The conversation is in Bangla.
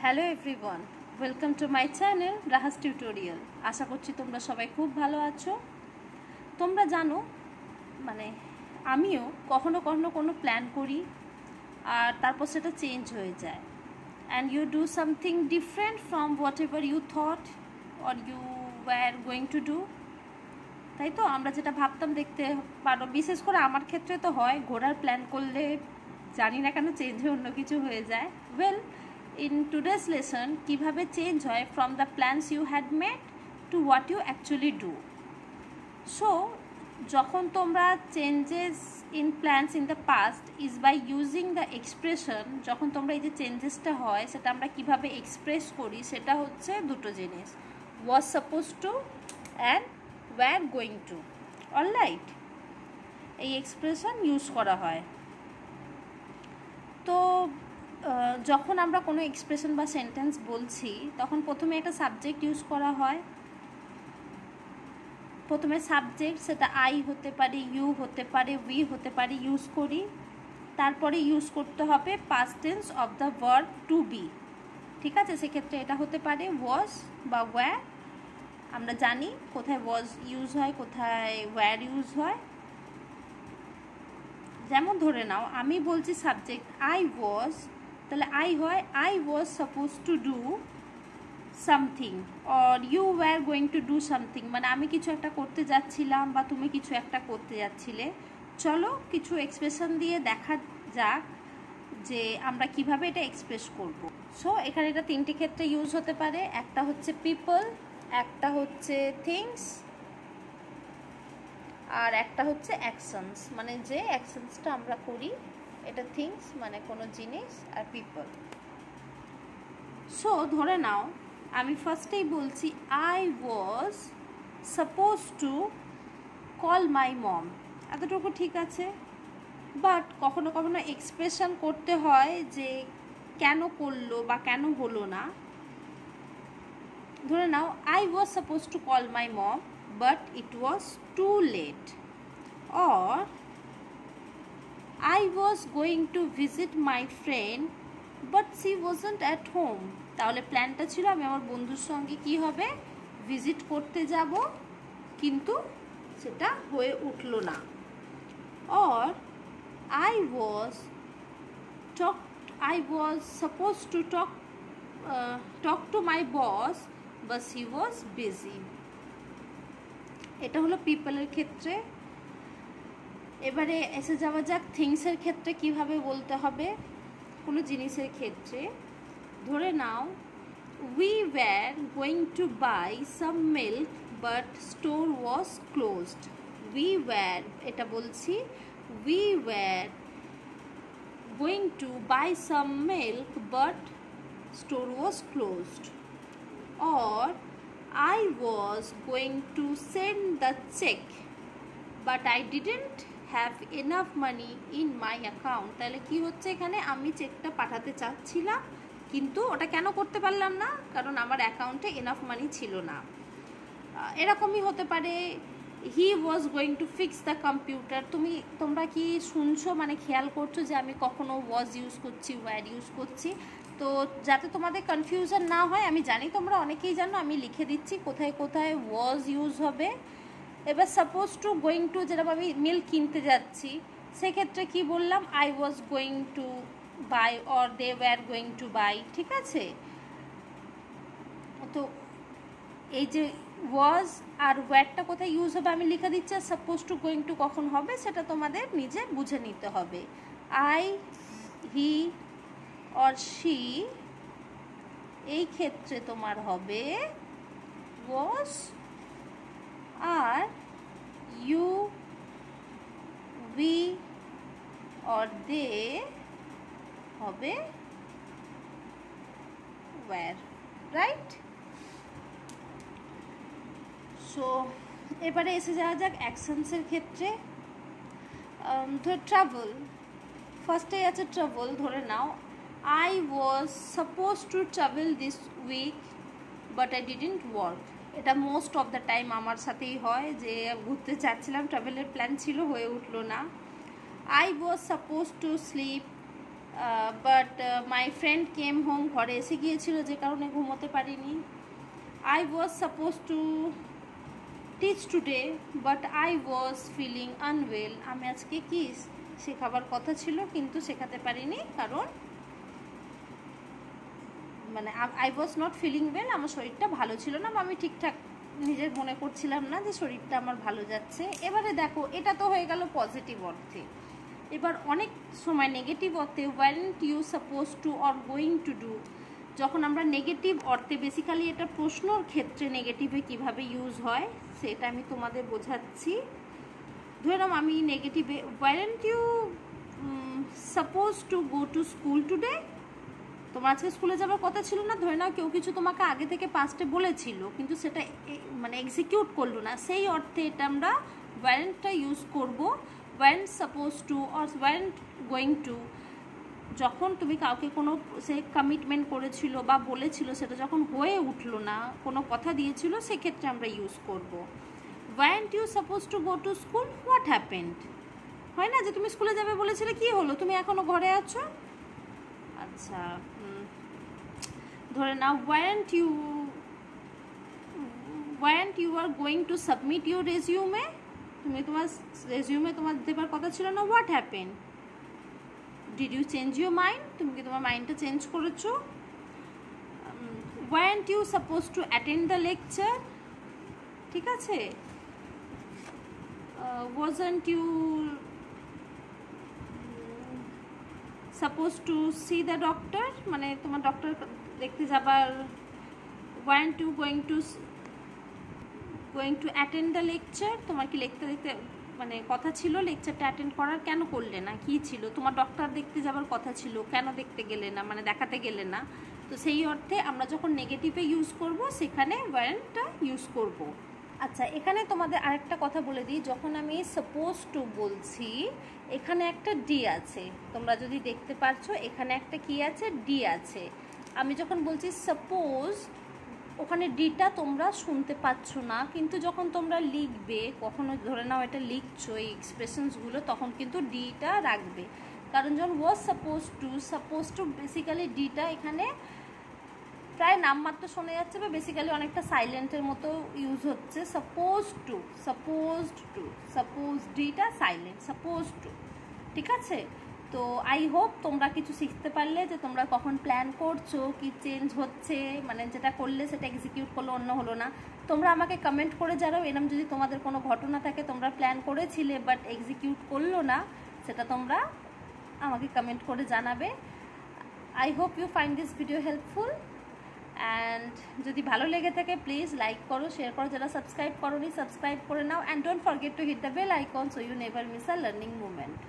Hello everyone, welcome to my channel Raha's tutorial. আশা করছি তোমরা সবাই খুব ভালো আছো। তোমরা জানো মানে আমিও কখনো কখনো কোনো প্ল্যান করি আর তারপর সেটা চেঞ্জ হয়ে যায়, and you do something different from whatever you thought or you were going to do. তাই তো আমরা যেটা ভাবতাম দেখতে পারো, বিশেষ করে আমার ক্ষেত্রে তো হয়, ঘোরার প্ল্যান করলে জানি না কেন চেঞ্জ হয়ে অন্য কিছু হয়ে যায়। ওয়েল, in today's lesson কিভাবে চেঞ্জ হয় from the plans you had made to what you actually do. So যখন তোমরা changes in plans in the past is by using the expression, যখন তোমরা এই যে চেঞ্জেসটা হয় সেটা আমরা কিভাবে এক্সপ্রেস করি সেটা হচ্ছে দুটো জিনিস, was supposed to and were going to. Alright, এই এক্সপ্রেশন ইউজ করা হয়। তো যখন আমরা কোনো এক্সপ্রেশন বা সেন্টেন্স বলছি তখন প্রথমে একটা সাবজেক্ট ইউজ করা হয়। প্রথমে সাবজেক্ট, সেটা আই হতে পারে, ইউ হতে পারে, উই হতে পারে, ইউজ করি। তারপরে ইউজ করতে হবে past tense of the verb to be. ঠিক আছে, সেক্ষেত্রে এটা হতে পারে ওয়াজ বা ওয়্যার। আমরা জানি কোথায় ওয়াজ ইউজ হয়, কোথায় ওয়্যার ইউজ হয়। যেমন ধরে নাও আমি বলছি সাবজেক্ট আই ওয়াজ, তাহলে আই হয় I was suppose to do something or you were going to do something, মানে আমি কিছু একটা করতে যাচ্ছিলাম বা তুমি কিছু একটা করতে যাচ্ছিলে। চলো কিছু এক্সপ্রেশন দিয়ে দেখা যাক যে আমরা কিভাবে এটা এক্সপ্রেস করব। সো এখানে এটা তিনটি ক্ষেত্রে ইউজ হতে পারে, একটা হচ্ছে পিপল, একটা হচ্ছে থিংস, আর একটা হচ্ছে অ্যাকশনস, মানে যে অ্যাকশনসটা আমরা করি, এটা থিংস মানে কোনো জিনিস, আর পিপল। সো ধরে নাও আমি ফার্স্টেই বলছি I was suppose to call my mom, এতটুকু ঠিক আছে। বাট কখনো কখনো এক্সপ্রেশন করতে হয় যে কেন করলো বা কেন হলো না। ধরে নাও I was suppose to call my mom but it was too late, or I was going to visit my friend but she wasn't at home. তাহলে প্ল্যানটা ছিল আমি আমার বন্ধুর সঙ্গে কি হবে ভিজিট করতে যাব, কিন্তু সেটা হয়ে উঠলো না। or I was supposed to talk to my boss but he was busy. এটা হলো পিপলের ক্ষেত্রে। এবারে এসে যাওয়া যাক থিংসের ক্ষেত্রে কিভাবে বলতে হবে কোনো জিনিসের ক্ষেত্রে। ধরে নাও we were going to buy some milk but store was closed. We were, এটা বলছি we were going to buy some milk but store was closed. or I was going to send the check but I didn't have enough money in my account. তাহলে কি হচ্ছে এখানে, আমি চেকটা পাঠাতে চাচ্ছিলাম কিন্তু ওটা কেন করতে পারলাম না, কারণ আমার অ্যাকাউন্টে এনাফ মানি ছিল না। এরকমই হতে পারে he was going to fix the computer. তোমরা কি শুনছো, মানে খেয়াল করছো যে আমি কখনো ওয়াজ ইউজ করছি, ওয়্যার ইউজ করছি। তো যাতে তোমাদের কনফিউশন না হয়, আমি জানি তোমরা অনেকেই জানো, আমি লিখে দিচ্ছি কোথায় কোথায় ওয়াজ ইউজ হবে। এবার সাপোজ টু গোয়িং টু, যেরকম আমি মিল্ক কিনতে যাচ্ছি, সেক্ষেত্রে কি বললাম I was going to buy or they were going to buy. ঠিক আছে, তো এই যে ওয়াজ আর ওয়্যারটা কোথায় ইউজ হবে আমি লিখে দিচ্ছি, are suppose two going to কখন হবে সেটা তোমাদের নিজে বুঝে নিতে হবে। আই, হি অর শি, এই ক্ষেত্রে তোমার হবে ওয়াজ, আর ইউ, উই অর দে হবে ওয়্যার। রাইট? সো এবারে এসে যাওয়া যাক অ্যাকশনসের ক্ষেত্রে। ধর ট্রাভেল, ফার্স্টে আছে ট্রাভেল। ধরে নাও I was suppose to travel this week but I didn't work. এটা মোস্ট অফ দ্য টাইম আমার সাথেই হয় যে ঘুরতে চাচ্ছিলাম, ট্রাভেলের প্ল্যান ছিল, হয়ে উঠলো না। I was suppose to sleep but my friend came home, ঘরে এসে গিয়েছিল যে কারণে ঘুমোতে পারিনি। I was suppose to teach today but I was feeling unwell, আমি আজকে কি শেখাবার কথা ছিল কিন্তু শেখাতে পারিনি, কারণ মানে I was not feeling well, আমার শরীরটা ভালো ছিল না, বা আমি ঠিকঠাক নিজের মনে করছিলাম না যে শরীরটা আমার ভালো যাচ্ছে। এবারে দেখো, এটা তো হয়ে গেল পজিটিভ অর্থে। এবার অনেক সময় নেগেটিভ অর্থে weren't you suppose to or going to do, যখন আমরা নেগেটিভ অর্থে, বেসিক্যালি এটা প্রশ্নর ক্ষেত্রে নেগেটিভে কিভাবে ইউজ হয় সেটা আমি তোমাদের বোঝাচ্ছি। ধরে নাও আমি নেগেটিভে, weren't you suppose to go to school today, তোমার আজকে স্কুলে যাওয়ার কথা ছিল না, ধরে নাও কেউ কিছু তোমাকে আগে থেকে পাস্টে বলেছিল কিন্তু সেটা মানে এক্সিকিউট করলো না, সেই অর্থে এটা আমরা ওয়ারেন্টটা ইউজ করব। Warrant suppose to or warrant going to, যখন তুমি কাউকে কোনো সে কমিটমেন্ট করেছিল বা বলেছিল, সেটা যখন হয়ে উঠলো না, কোনো কথা দিয়েছিল, সেক্ষেত্রে আমরা ইউজ করব। Weren't you suppose to go to school, what happened, হয় না যে তুমি স্কুলে যাবে বলেছিলে, কি হলো, তুমি এখনও ঘরে আছো। আচ্ছা, ধরে নাও weren't you are going to submit your resume, তুমি তোমার রেজিউমে তোমার দেবার কথা ছিল না, what happen, did you change your mind, তুমি কি তোমার মাইন্ডটা চেঞ্জ করেছো। Weren't you suppose to attend the lecture, ঠিক আছে। Wasn't you suppose to see the doctor, মানে তোমার ডক্টর দেখতে যাবার। Weren't you going to attend the lecture, তোমার কি দেখতে মানে কথা ছিল লেকচারটা অ্যাটেন্ড করার, কেন করলে না, কি ছিল, তোমার ডক্টর দেখতে যাবার কথা ছিল, কেন দেখতে গেলে না, মানে দেখাতে গেলে না। তো সেই অর্থে আমরা যখন নেগেটিভে ইউজ করব সেখানে ওয়ারেন্টটা ইউজ করব। আচ্ছা, এখানে তোমাদের আরেকটা কথা বলে দিই, যখন আমি সাপোজ টু বলছি এখানে একটা ডি আছে, তোমরা যদি দেখতে পারছো এখানে একটা কি আছে, ডি আছে। আমি যখন বলছি সাপোজ, ওখানে ডিটা তোমরা শুনতে পাচ্ছ না, কিন্তু যখন তোমরা লিখবে, কখনো ধরে নাও এটা লিখছো এই এক্সপ্রেশনসগুলো, তখন কিন্তু ডিটা রাখবে, কারণ যখন ওয়াজ সাপোজ টু বেসিক্যালি ডিটা এখানে প্রায় নামমাত্র শোনা যাচ্ছে, বা বেসিক্যালি অনেকটা সাইলেন্টের মতো ইউজ হচ্ছে। সাপোজ ডিটা সাইলেন্ট, সাপোজ টু, ঠিক আছে। তো আই হোপ তোমরা কিছু শিখতে পারলে, যে তোমরা কখন প্ল্যান করছো, কি চেঞ্জ হচ্ছে, মানে যেটা করলে সেটা এক্সিকিউট করলো, অন্য হলো না। তোমরা আমাকে কমেন্ট করে জানাও, এরকম যদি তোমাদের কোনো ঘটনা থাকে, তোমরা প্ল্যান করেছিলে বাট এক্সিকিউট করলো না, সেটা তোমরা আমাকে কমেন্ট করে জানাবে। I hope you find this video helpful, and যদি ভালো লেগে থাকে প্লিজ লাইক করো, শেয়ার করো, যারা সাবস্ক্রাইব করোনি সাবস্ক্রাইব করে নাও, and don't forget to hit the bell icon so you never miss a learning moment.